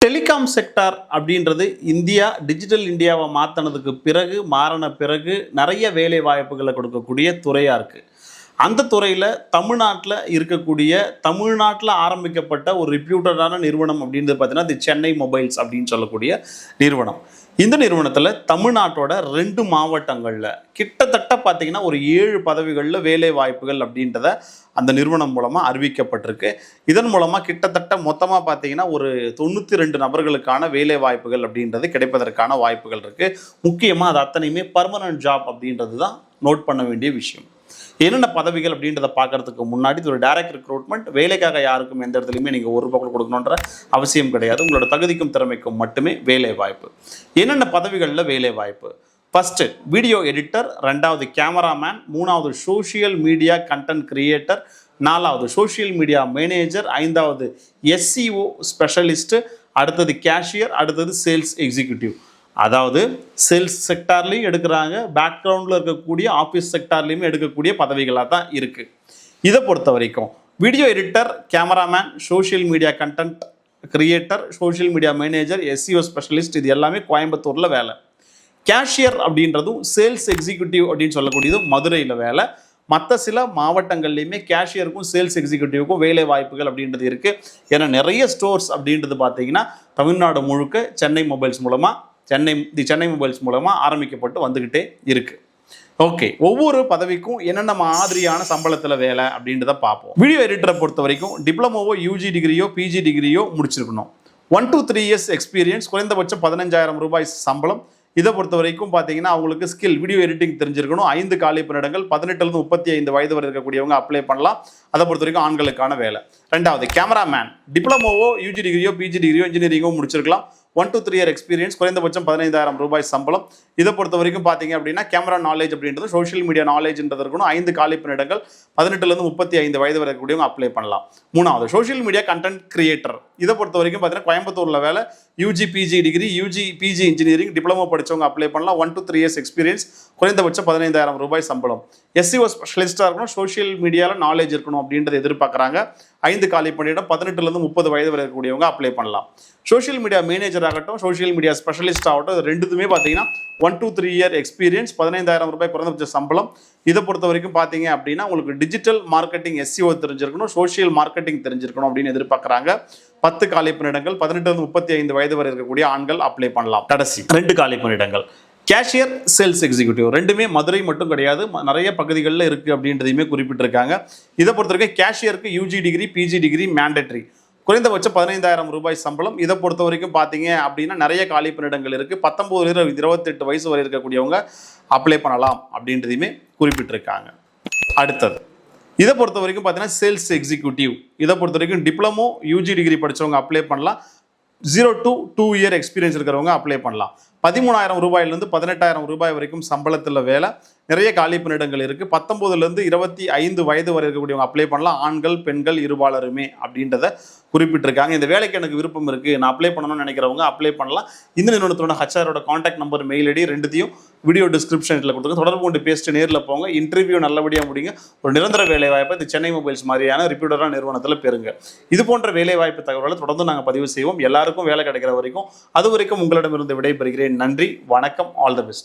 Telecom sector அப்படின்றது India digital இந்தியாவை மாற்றினதுக்கு பிறகு மாறின பிறகு நிறைய வேலை வாய்ப்புகளை கொடுக்கக்கூடிய துறையாக இருக்குது. அந்த துறையில் தமிழ்நாட்டில் ஆரம்பிக்கப்பட்ட ஒரு ரிப்யூட்டடான நிறுவனம் அப்படின்றது பார்த்தீங்கன்னா தி சென்னை மொபைல்ஸ் அப்படின்னு சொல்லக்கூடிய நிறுவனம். இந்த நிறுவனத்தில் தமிழ்நாட்டோட 2 மாவட்டங்களில் கிட்டத்தட்ட பார்த்தீங்கன்னா ஒரு 7 பதவிகளில் வேலை வாய்ப்புகள் அப்படின்றத அந்த நிறுவனம் மூலமாக அறிவிக்கப்பட்டிருக்கு. இதன் மூலமாக கிட்டத்தட்ட மொத்தமாக பார்த்தீங்கன்னா ஒரு 92 நபர்களுக்கான வேலை வாய்ப்புகள் அப்படின்றது கிடைப்பதற்கான வாய்ப்புகள் இருக்குது. முக்கியமாக அது அத்தனையுமே பர்மனன்ட் ஜாப் அப்படின்றது தான் நோட் பண்ண வேண்டிய விஷயம். என்னென்ன பதவிகள் அப்படின்றத பார்க்கறதுக்கு முன்னாடி இது ஒரு டைரக்ட் ரெக்ரூட்மெண்ட். வேலைக்காக யாருக்கும் எந்த இடத்துலையுமே நீங்கள் ₹1 கூட கொடுக்கணுன்ற அவசியம் கிடையாது. உங்களோட தகுதிக்கும் திறமைக்கும் மட்டுமே வேலை வாய்ப்பு. என்னென்ன பதவிகளில் வேலை வாய்ப்பு? ஃபஸ்ட்டு வீடியோ எடிட்டர், 2வது கேமராமேன், 3வது சோஷியல் மீடியா கண்டென்ட் கிரியேட்டர், 4வது சோஷியல் மீடியா மேனேஜர், 5வது SEO ஸ்பெஷலிஸ்ட்டு, அடுத்தது கேஷியர், அடுத்தது சேல்ஸ் எக்ஸிக்யூட்டிவ். அதாவது சேல்ஸ் செக்டார்லையும் எடுக்கிறாங்க, பேக்ரவுண்டில் இருக்கக்கூடிய ஆஃபீஸ் செக்டார்லையுமே எடுக்கக்கூடிய பதவிகளாக தான் இருக்குது. இதை பொறுத்த வரைக்கும் video editor, cameraman, social media content creator, social media manager, SEO specialist, இது எல்லாமே கோயம்புத்தூரில் வேலை. கேஷியர் அப்படின்றதும் சேல்ஸ் எக்ஸிக்யூட்டிவ் அப்படின்னு சொல்லக்கூடியதும் மதுரையில் வேலை. மற்ற சில மாவட்டங்கள்லையுமே கேஷியருக்கும் சேல்ஸ் எக்ஸிக்யூட்டிவ்க்கும் வேலை வாய்ப்புகள் அப்படின்றது இருக்குது. ஏன்னா நிறைய ஸ்டோர்ஸ் அப்படின்றது பார்த்தீங்கன்னா தமிழ்நாடு முழுக்க சென்னை மொபைல்ஸ் மூலமாக ஆரம்பிக்கப்பட்டு வந்துக்கிட்டே இருக்குது. ஓகே, ஒவ்வொரு பதவிக்கும் என்னென்ன மாதிரியான சம்பளத்தில் வேலை அப்படின்றத பார்ப்போம். வீடியோ எடிட்டரை பொறுத்த வரைக்கும் டிப்ளமோவோ UG டிகிரியோ PG டிகிரியோ முடிச்சிருக்கணும். 1 to 3 years எக்ஸ்பீரியன்ஸ், குறைந்தபட்சம் ₹15,000 சம்பளம். இதை பொறுத்த வரைக்கும் பார்த்தீங்கன்னா அவங்களுக்கு ஸ்கில் வீடியோ எடிட்டிங் தெரிஞ்சிருக்கணும். 5 காலி பணியிடங்கள், 18 to 35 வயது வரை இருக்கக்கூடியவங்க அப்ளை பண்ணலாம். அதை பொறுத்த வரைக்கும் ஆண்களுக்கான வேலை. 2வது கேமராமேன், டிப்ளமோவோ UG டிகிரியோ PG டிகிரியோ இன்ஜினியரிங்கோ முடிச்சிருக்கலாம். 1 to 3 year எக்ஸ்பீரியன்ஸ், குறைந்தபட்சம் ₹15,000 சம்பளம். இதை பொறுத்த வரைக்கும் பார்த்தீங்க அப்படின்னா கேமரா நாலேஜ் அப்படின்றது சோஷியல் மீடியா நாலேஜ்ன்றது இருக்கணும். 5 காலி பணியிடங்கள், 18 to 35 வயது வரை இருக்கக்கூடியவங்க அப்ளை பண்ணலாம். 3வது சோஷியல் மீடியா கண்டென்ட் கிரியேட்டர். இதை பொறுத்த வரைக்கும் பார்த்தீங்கன்னா கோயம்புத்தூரில் வேலை. UG PG degree, UG PG engineering, diploma படித்தவங்க அப்ளை பண்ணலாம். 1 to 3 years எக்ஸ்பீரியன்ஸ், குறைந்தபட்சம் ₹15,000 சம்பளம். SEO ஸ்பெஷலிஸ்டாக இருக்கணும், சோஷியல் மீடியாவில் நாலேஜ் இருக்கணும் அப்படின்றத எதிர்பார்க்குறாங்க. 5 காலி பணியிடம், 18 to 30 வயது வரை இருக்கக்கூடியவங்க அப்ளை பண்ணலாம். சோஷியல் மீடியா மேனேஜர் ஆகட்டும், சோஷியல் மீடியா ஸ்பெஷலிஸ்ட் ஆகட்டும், இது ரெண்டுத்துமே பார்த்தீங்கன்னா 1 to 3 year எக்ஸ்பீரியன்ஸ், ₹15,000 குறைந்தபட்ச சம்பளம். இதை பொறுத்த வரைக்கும் பார்த்தீங்க அப்படின்னா உங்களுக்கு டிஜிட்டல் மார்க்கெட்டிங் SEO தெரிஞ்சிருக்கணும், சோஷியல் மார்க்கெட்டிங் தெரிஞ்சிருக்கணும் அப்படின்னு எதிர்பார்க்குறாங்க. 10 காலி பணியிடங்கள், 18 to 35 வயது வரை இருக்கக்கூடிய ஆண்கள் அப்ளை பண்ணலாம். கடைசி 2 காலி பணியிடங்கள் கேஷியர், சேல்ஸ் எக்ஸிக்யூட்டிவ். ரெண்டுமே மதுரை மட்டும் கிடையாது, நிறைய பகுதிகளில் இருக்குது அப்படின்றதையுமே குறிப்பிட்டிருக்காங்க. இதை பொறுத்த வரைக்கும் கேஷியருக்கு UG degree PG degree mandatory, குறைந்தபட்சம் ₹15,000 சம்பளம். இதை பொறுத்த வரைக்கும் பார்த்தீங்க அப்படின்னா நிறைய காலி பணியிடங்கள் இருக்குது. 19 to 28 வயசு வரை இருக்கக்கூடியவங்க அப்ளை பண்ணலாம் அப்படின்றதையுமே குறிப்பிட்டிருக்காங்க. அடுத்தது இதை பொறுத்த வரைக்கும் பார்த்தீங்கன்னா சேல்ஸ் எக்ஸிக்யூட்டிவ். இதை பொறுத்த வரைக்கும் டிப்ளமோ UG டிகிரி படித்தவங்க அப்ளை பண்ணலாம். 0 to 2 year எக்ஸ்பீரியன்ஸ் இருக்கிறவங்க அப்ளை பண்ணலாம். ₹13,000 ₹18,000 வரைக்கும் சம்பளத்தில் வேலை. நிறைய காலி பணியிடங்கள் இருக்குது. 19 to 25 வயது வரை இருக்கக்கூடியவங்க அப்ளை பண்ணலாம். ஆண்கள் பெண்கள் இருபாலருமே அப்படின்றத குறிப்பிட்டிருக்காங்க. இந்த வேலைக்கு எனக்கு விருப்பம் இருக்குது, நான் அப்ளை பண்ணணும்னு நினைக்கிறவங்க அப்ளை பண்ணலாம். இந்த நிறுவனத்தோட HR contact number, mail ID ரெண்டுத்தையும் வீடியோ டிஸ்கிரிப்ஷனில் கொடுத்துருங்க. தொடர்பு கொண்டு பேசிட்டு நேரில் போங்க. இன்டர்வியூ நல்லபடியாக முடிங்க. ஒரு நிரந்தர வேலை வாய்ப்பை இந்த சென்னை மொபைல்ஸ் மாதிரியான ரிப்யூட்டரான நிறுவனத்தில் பெறுங்க. இது போன்ற வேலை வாய்ப்பு தகவல்களை தொடர்ந்து நாங்கள் பதிவு செய்வோம். எல்லாருக்கும் வேலை கிடைக்கிற வரைக்கும், அது வரைக்கும் உங்களிடமிருந்து விடைபெறுகிறேன். நன்றி, வணக்கம், ஆல் தி பெஸ்ட்.